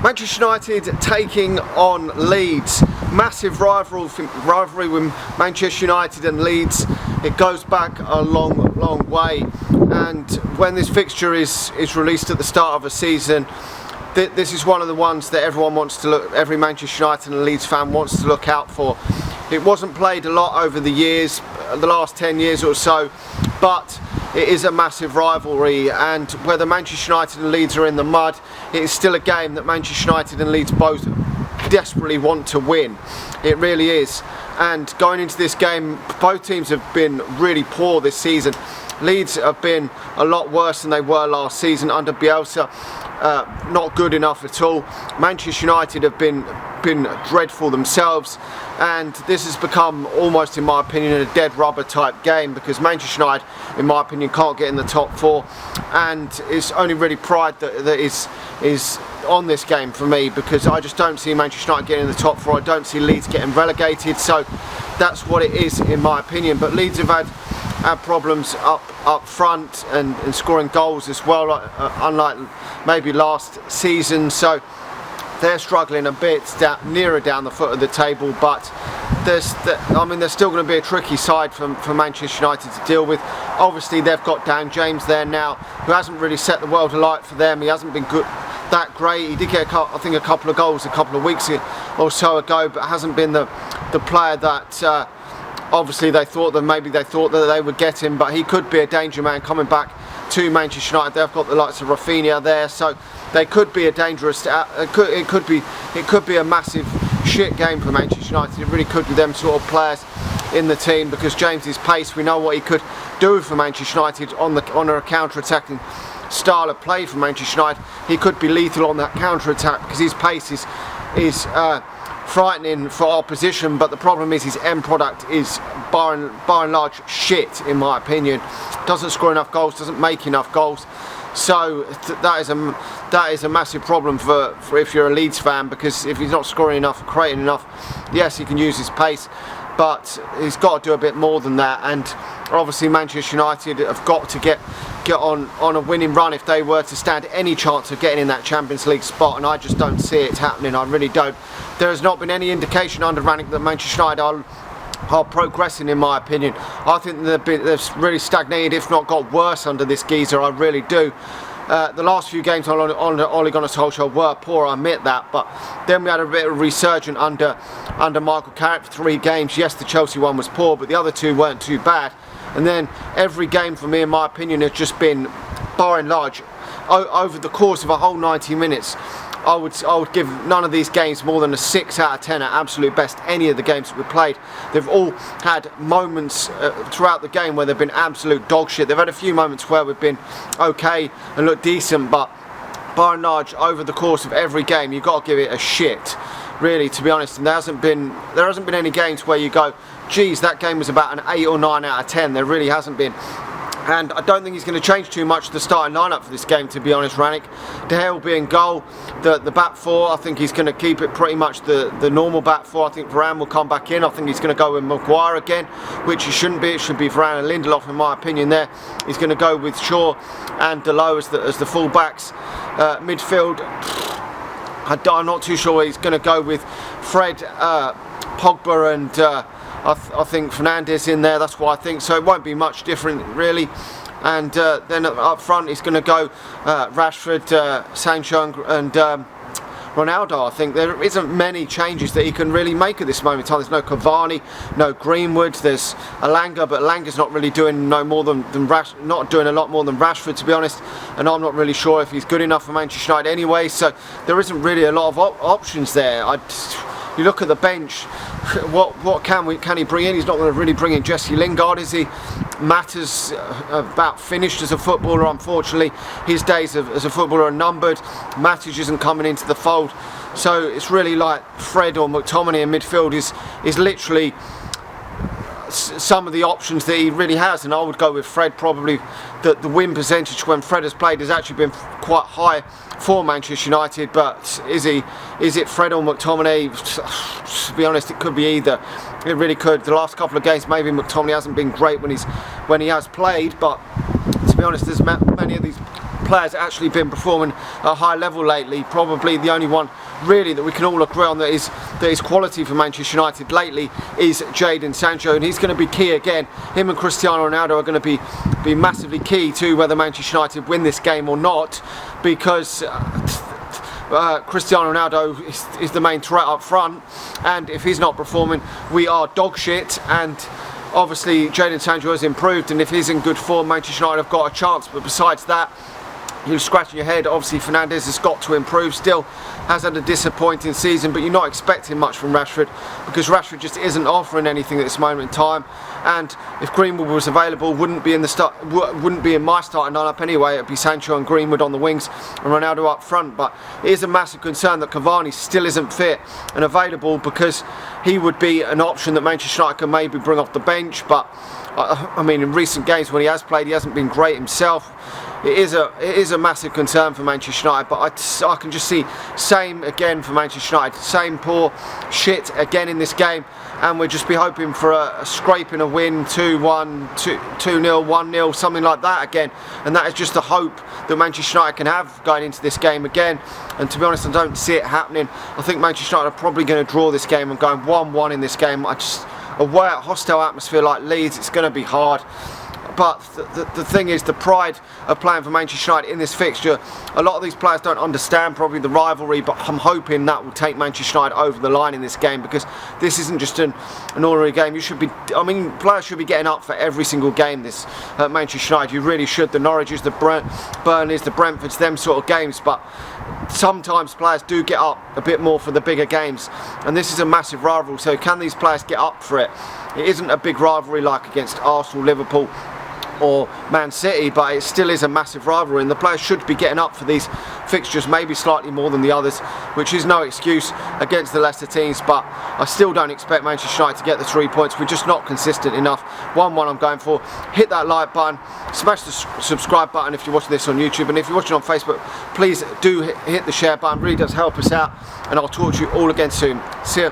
Manchester United taking on Leeds. Massive rivalry with Manchester United and Leeds. It goes back a long way, and when this fixture is released at the start of a season, this is one of the ones that everyone wants to look, every Manchester United and Leeds fan wants to look out for. It wasn't played a lot over the years, the last 10 years or so, but it is a massive rivalry, and whether Manchester United and Leeds are in the mud, it is still a game that Manchester United and Leeds both desperately want to win. It really is. And going into this game, both teams have been really poor this season. Leeds have been a lot worse than they were last season under Bielsa. Not good enough at all. Manchester United have been dreadful themselves, and this has become almost, in my opinion, a dead rubber type game, because Manchester United, in my opinion, can't get in the top four, and it's only really pride that is on this game for me, because I just don't see Manchester United getting in the top four. I don't see Leeds getting relegated, so that's what it is in my opinion. But Leeds have had problems up front and scoring goals as well, unlike maybe last season, so they're struggling a bit nearer down the foot of the table. But there's still going to be a tricky side for Manchester United to deal with. Obviously they've got Dan James there now, who hasn't really set the world alight for them. He hasn't been that great. He did get I think a couple of goals a couple of weeks or so ago, but hasn't been the player that obviously they thought that they would get him. But he could be a danger man coming back to Manchester United. They've got the likes of Rafinha there, so they could be a dangerous. It could be a massive shit game for Manchester United. It really could be them sort of players in the team, because James's pace, we know what he could do for Manchester United on a counter-attacking style of play for Manchester United. He could be lethal on that counter-attack, because his pace is frightening for opposition. But the problem is his end product is by and large shit, in my opinion. Doesn't score enough goals, doesn't make enough goals. So that is a massive problem for if you're a Leeds fan, because if he's not scoring enough, creating enough, yes, he can use his pace, but he's got to do a bit more than that. And obviously Manchester United have got to get on a winning run if they were to stand any chance of getting in that Champions League spot, and I just don't see it happening. I really don't. There has not been any indication under Rannick that Manchester United are progressing, in my opinion. I think they've really stagnated, if not got worse, under this geezer. I really do. The last few games on Ole Gunnar Solskjaer were poor, I admit that, but then we had a bit of a resurgence under Michael Carrick for 3 games. Yes, the Chelsea one was poor, but the other 2 weren't too bad. And then every game for me, in my opinion, has just been, by and large, over the course of a whole 90 minutes, I would give none of these games more than a 6 out of 10 at absolute best. Any of the games that we played, they've all had moments throughout the game where they've been absolute dog shit. They've had a few moments where we've been okay and looked decent, but by and large, over the course of every game, you've got to give it a shit, really, to be honest. And there hasn't been any games where you go, geez, that game was about an 8 or 9 out of 10. There really hasn't been. And I don't think he's going to change too much the starting lineup for this game, to be honest, Rannick. De Gea will be in goal. The back 4, I think he's going to keep it pretty much the normal back 4. I think Varane will come back in. I think he's going to go with Maguire again, which he shouldn't be. It should be Varane and Lindelof, in my opinion, there. He's going to go with Shaw and Dalot as the full-backs. Midfield, I'm not too sure. He's going to go with Fred, Pogba and I think Fernandes in there. That's what I think. So it won't be much different, really. And then up front, he's going to go Rashford, Sancho and Ronaldo. I think there isn't many changes that he can really make at this moment in time. There's no Cavani, no Greenwood. There's Alanga, but Alanga's not really doing not doing a lot more than Rashford, to be honest. And I'm not really sure if he's good enough for Manchester United anyway. So there isn't really a lot of options there. You look at the bench. What can he bring in? He's not going to really bring in Jesse Lingard, is he? Matters about finished as a footballer, unfortunately. His days as a footballer are numbered. Matters isn't coming into the fold, so it's really like Fred or McTominay in midfield is literally some of the options that he really has. And I would go with Fred. Probably the win percentage when Fred has played has actually been quite high for Manchester United, but is it Fred or McTominay? To be honest, it could be either. It really could. The last couple of games, maybe McTominay hasn't been great when he has played, but to be honest, there's many of these players actually been performing at a high level lately. Probably the only one really that we can all agree on that is quality for Manchester United lately is Jadon Sancho, and he's going to be key again. Him and Cristiano Ronaldo are going to be massively key to whether Manchester United win this game or not, because Cristiano Ronaldo is the main threat up front, and if he's not performing, we are dog shit. And obviously Jadon Sancho has improved, and if he's in good form, Manchester United have got a chance. But besides that, you're scratching your head. Obviously Fernandes has got to improve, still has had a disappointing season, but you're not expecting much from Rashford, because Rashford just isn't offering anything at this moment in time. And if Greenwood was available, wouldn't be in my starting lineup anyway. It'd be Sancho and Greenwood on the wings and Ronaldo up front. But it is a massive concern that Cavani still isn't fit and available, because he would be an option that Manchester United can maybe bring off the bench. But I mean, in recent games when he has played, he hasn't been great himself. It is a massive concern for Manchester United, but I can just see same again for Manchester United, same poor shit again in this game, and we'll just be hoping for a scraping a win, 2-1, 2-0, 1-0, something like that again. And that is just the hope that Manchester United can have going into this game again. And to be honest, I don't see it happening. I think Manchester United are probably going to draw this game and going 1-1 in this game. Away at hostile atmosphere like Leeds, it's going to be hard. But the thing is, the pride of playing for Manchester United in this fixture, a lot of these players don't understand probably the rivalry, but I'm hoping that will take Manchester United over the line in this game, because this isn't just an ordinary game. Players should be getting up for every single game this at Manchester United. You really should. The Norwiches, the Burnleys, the Brentfords, them sort of games. But sometimes players do get up a bit more for the bigger games, and this is a massive rivalry. So can these players get up for it? It isn't a big rivalry like against Arsenal, Liverpool or Man City, but it still is a massive rivalry, and the players should be getting up for these fixtures, maybe slightly more than the others, which is no excuse against the lesser teams. But I still don't expect Manchester United to get the 3 points. We're just not consistent enough. 1-1 I'm going for. Hit that like button, smash the subscribe button if you're watching this on YouTube, and if you're watching on Facebook, please do hit the share button. It really does help us out, and I'll talk to you all again soon. See ya.